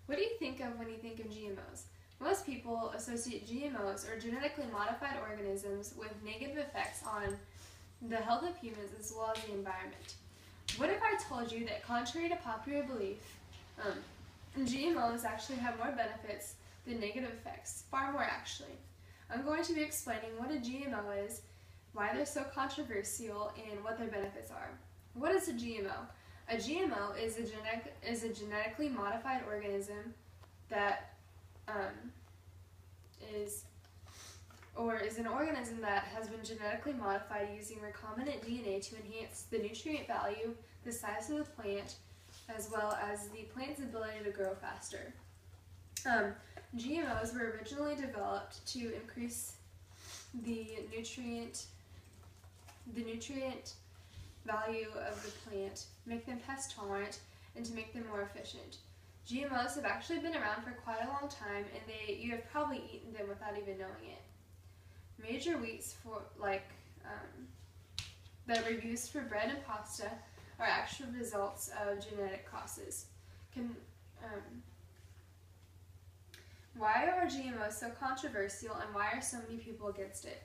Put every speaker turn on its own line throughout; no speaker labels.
What do you think of when you think of GMOs? Most people associate GMOs, or genetically modified organisms, with negative effects on the health of humans as well as the environment. What if I told you that, contrary to popular belief, GMOs actually have more benefits than negative effects? Far more, actually. I'm going to be explaining what a GMO is, why they're so controversial, and what their benefits are. What is a GMO? A GMO is a genetically modified organism that is an organism that has been genetically modified using recombinant DNA to enhance the nutrient value, the size of the plant, as well as the plant's ability to grow faster. GMOs were originally developed to increase the nutrient value of the plant, make them pest tolerant, and to make them more efficient. GMOs have actually been around for quite a long time, and you have probably eaten them without even knowing it. Major wheats that were used for bread and pasta are actual results of genetic causes. Why are GMOs so controversial, and why are so many people against it?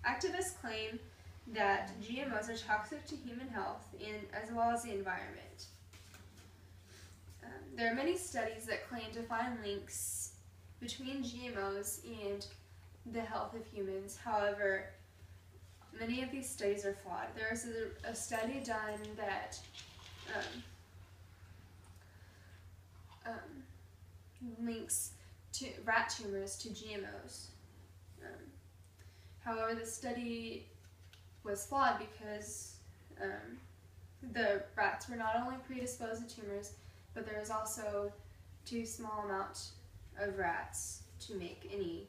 Activists claim that GMOs are toxic to human health as well as the environment. There are many studies that claim to find links between GMOs and the health of humans. However, many of these studies are flawed. There was a study done that links rat tumors to GMOs. However, the study was flawed because the rats were not only predisposed to tumors, but there was also too small amount of rats to make any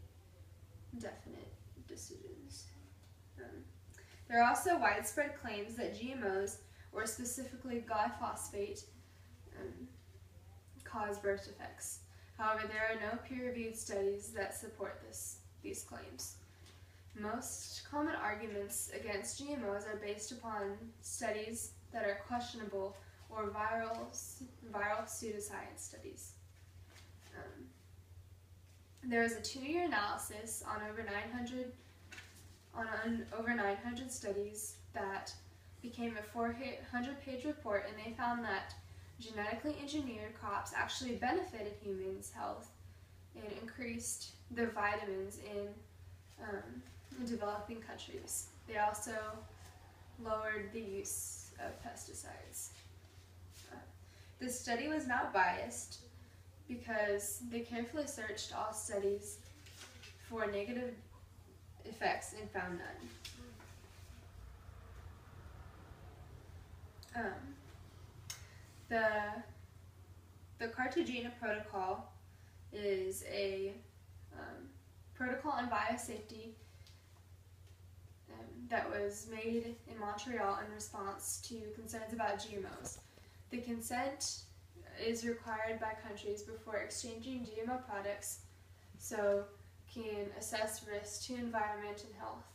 definite decisions. There are also widespread claims that GMOs, or specifically glyphosate, cause birth defects. However, there are no peer-reviewed studies that support these claims. Most common arguments against GMOs are based upon studies that are questionable or viral pseudoscience studies. There was a 2-year analysis on over 900 studies that became a 400-page report, and they found that genetically engineered crops actually benefited humans' health and increased the vitamins in developing countries. They also lowered the use of pesticides. The study was not biased because they carefully searched all studies for negative effects and found none. The Cartagena Protocol is a protocol on biosafety that was made in Montreal in response to concerns about GMOs. The consent is required by countries before exchanging GMO products, so can assess risks to environment and health.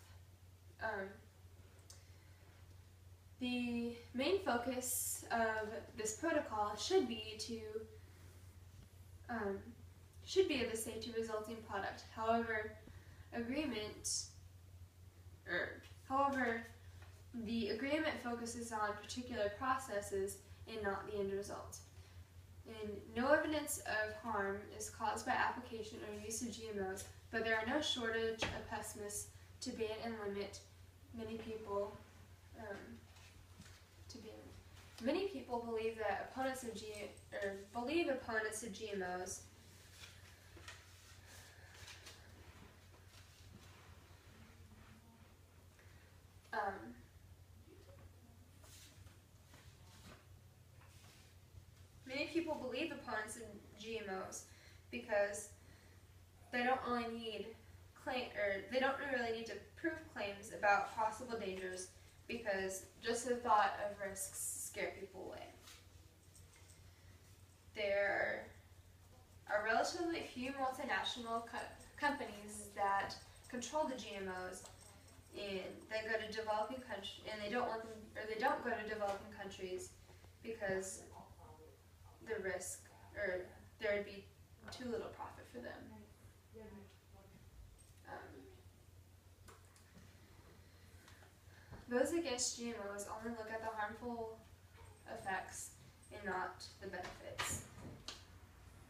The main focus of this protocol should be the safety resulting product. However, the agreement focuses on particular processes and not the end result. And no evidence of harm is caused by application or use of GMOs, but there are no shortage of pessimists to ban and limit many people Many people believe that opponents of GMOs because they don't really need to prove claims about possible dangers, because just the thought of risks scare people away. There are relatively few multinational companies that control the GMOs, and they go to developing countries, and they don't go to developing countries because the risk, or there would be too little profit for them. Those against GMOs only look at the harmful effects and not the benefits.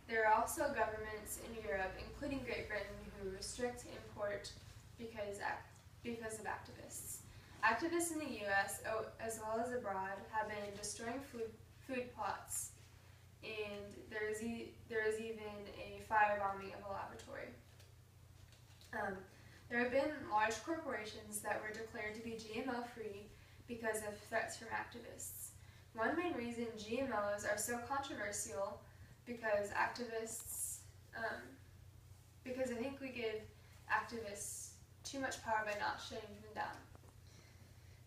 There are also governments in Europe, including Great Britain, who restrict import because of activists. Activists in the U.S., as well as abroad, have been destroying food plots, and there is even a firebombing of a laboratory. There have been large corporations that were declared to be GMO-free because of threats from activists. One main reason GMOs are so controversial because because I think we give activists too much power by not shutting them down.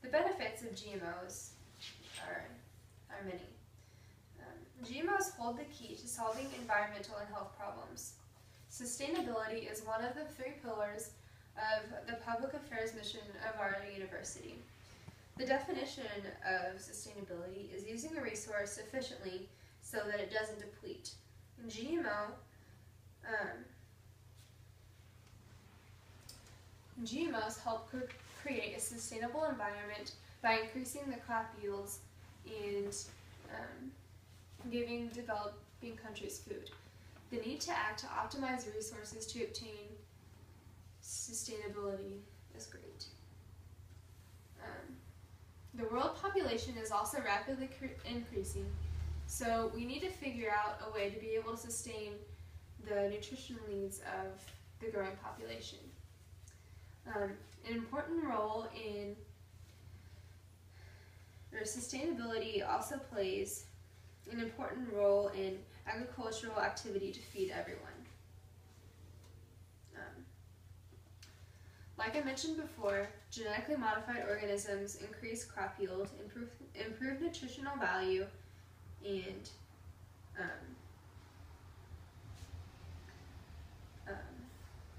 The benefits of GMOs are many. GMOs hold the key to solving environmental and health problems. Sustainability is one of the 3 pillars of the public affairs mission of our university. The definition of sustainability is using a resource efficiently so that it doesn't deplete. GMOs help create a sustainable environment by increasing the crop yields and giving developing countries food. The need to act to optimize resources to obtain sustainability is great. The world population is also rapidly increasing, so we need to figure out a way to be able to sustain the nutritional needs of the growing population. An important role in sustainability also plays an important role in agricultural activity to feed everyone. Like I mentioned before, genetically modified organisms increase crop yield, improve nutritional value, and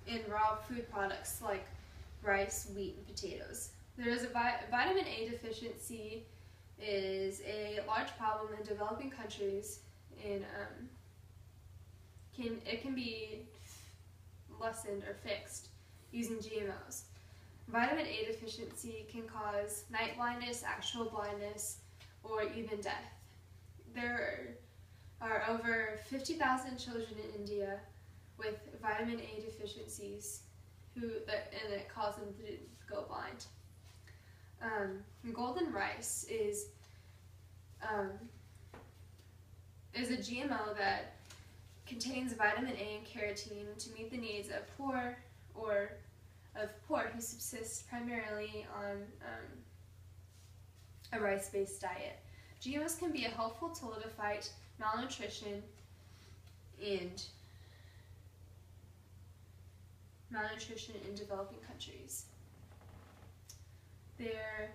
in raw food products like rice, wheat, and potatoes. There is a vitamin A deficiency is a large problem in developing countries, and it can be lessened or fixed using GMOs. Vitamin A deficiency can cause night blindness, actual blindness, or even death. There are over 50,000 children in India with vitamin A deficiencies and it causes them to go blind. Golden rice is a GMO that contains vitamin A and carotene to meet the needs of poor who subsist primarily on a rice-based diet. GMOs can be a helpful tool to fight malnutrition in developing countries. There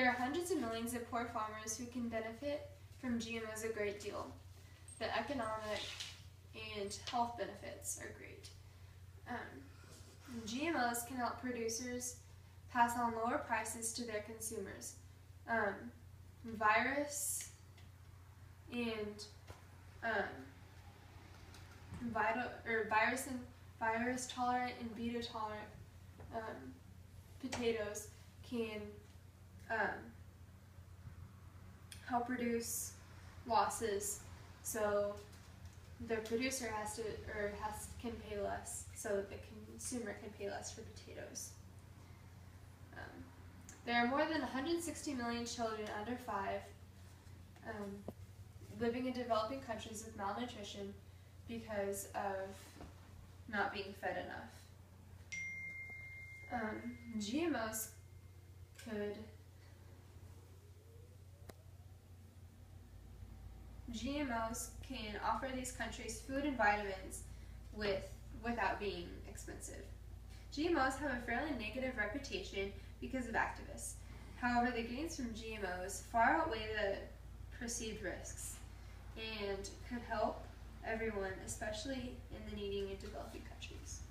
are hundreds of millions of poor farmers who can benefit from GMOs a great deal. The economic and health benefits are great. GMOs can help producers pass on lower prices to their consumers. Virus tolerant and beta tolerant potatoes can help reduce losses, so the producer can pay less, so that the consumer can pay less for potatoes. There are more than 160 million children under 5 living in developing countries with malnutrition because of not being fed enough. GMOs can offer these countries food and vitamins without being expensive. GMOs have a fairly negative reputation because of activists. However, the gains from GMOs far outweigh the perceived risks and could help everyone, especially in the needy and developing countries.